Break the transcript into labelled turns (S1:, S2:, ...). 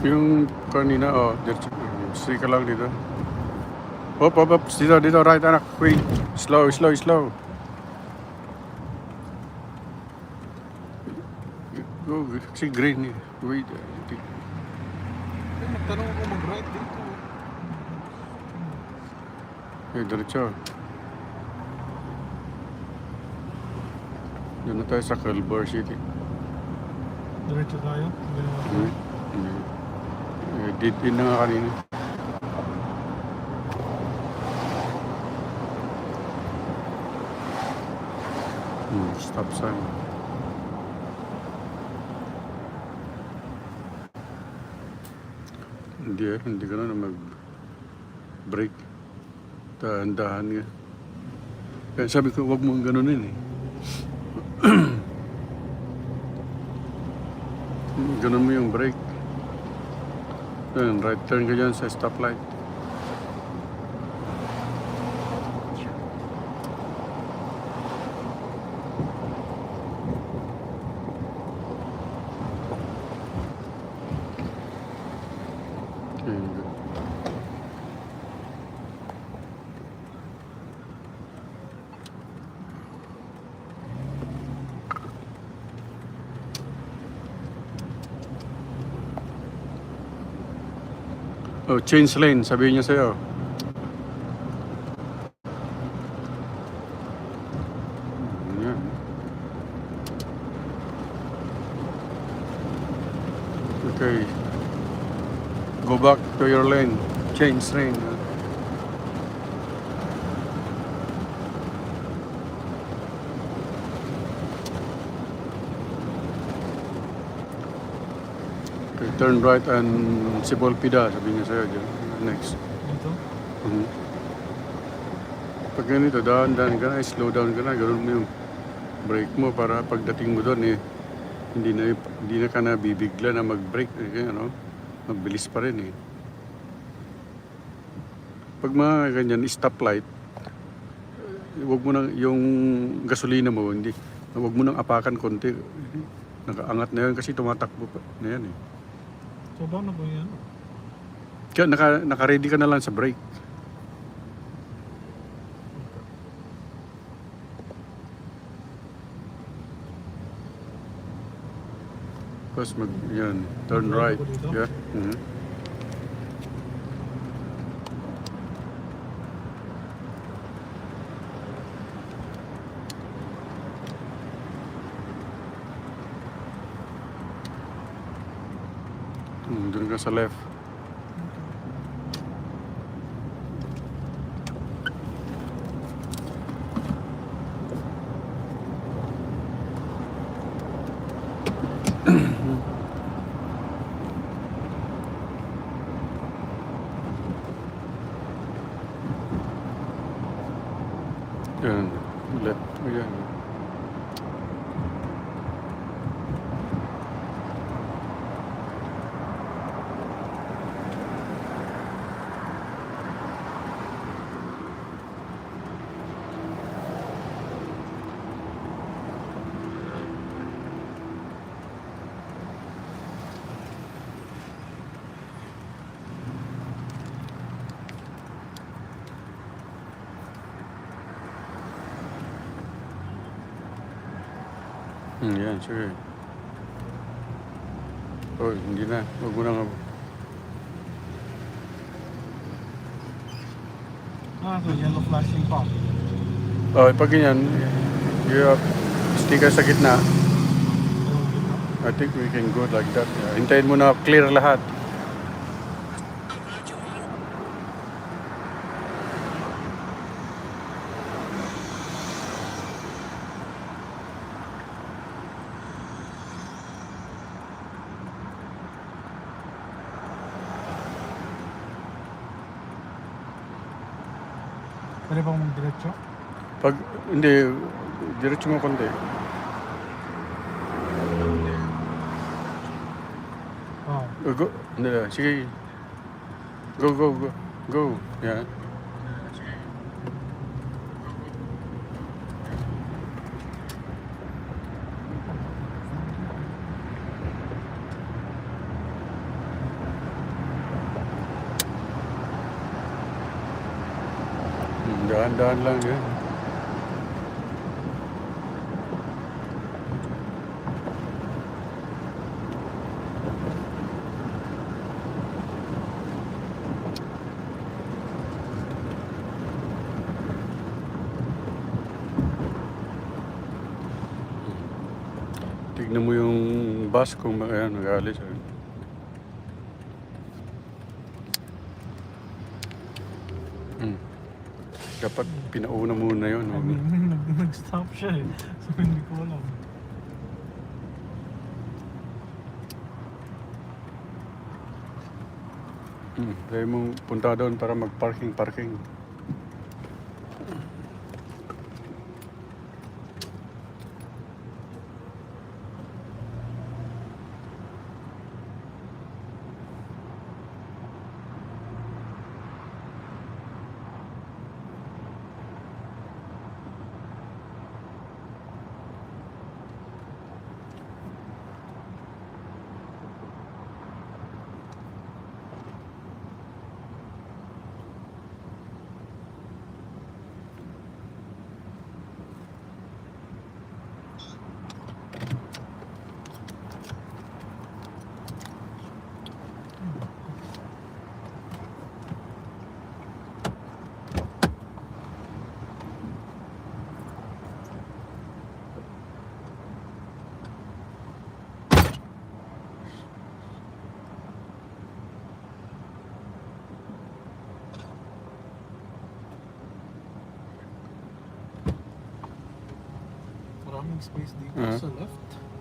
S1: Yung kanina, stay ka lang dito. Hop, hop, hop. Dito, right, anak. Wait. Slow. Go, si green eh. Wait.
S2: Nagtanong ako mag-right dito.
S1: Diretso. Doon na tayo sa Culver City.
S2: Diretso tayo.
S1: Dead in na nga kanina. Stop sign. Hindi ka na mag-break. Dahan-dahan nga. Kaya sabi ko, huwag mong ganunin eh. Ganun mo yung brake. Then, right turn ka dyan sa stoplight. Oh, change lane, sabihin niya sa'yo. Yan. Okay. Go back to your lane. Change lane. Okay, turn right and Sipolpida, sabi niya sa'yo dyan. Next.
S2: Dito?
S1: Pag ganito, dahan-dahan ka na, slow down ka na, ganoon mo yung brake mo para pagdating mo doon hindi na ka na bibigla na mag-brake, magbilis pa rin eh. Pag mga ganyan, stoplight, wag mo nang yung gasolina mo, wag mo nang apakan konti. Nakaangat na yan kasi tumatakbo pa na yan eh.
S2: So ba na ba yan?
S1: Kaya naka-ready ka na lang sa brake. Tapos turn right. Yeah. Doon ka sa left. Yan. Left. Yan. Yan, sige. Oh, hindi na. Huwag mo na nga.
S2: So yellow flashing pa.
S1: Oh, pag ganyan, stay ka sa gitna. I think we can go like that. Hintayin mo na clear lahat.
S2: Pwede bang mag-diretso?
S1: Pag hindi, diretso mo konti. Go. Hindi, sige. Go. Yan. Daan-daan lang yan. Tignan mo yung bus kung ayan, nag-aalis. Dapat pinauna muna yun.
S2: I mean, nag-stop siya eh. So hindi ko alam.
S1: Dahil mong punta doon para mag-parking.
S2: Maraming space dito sa left.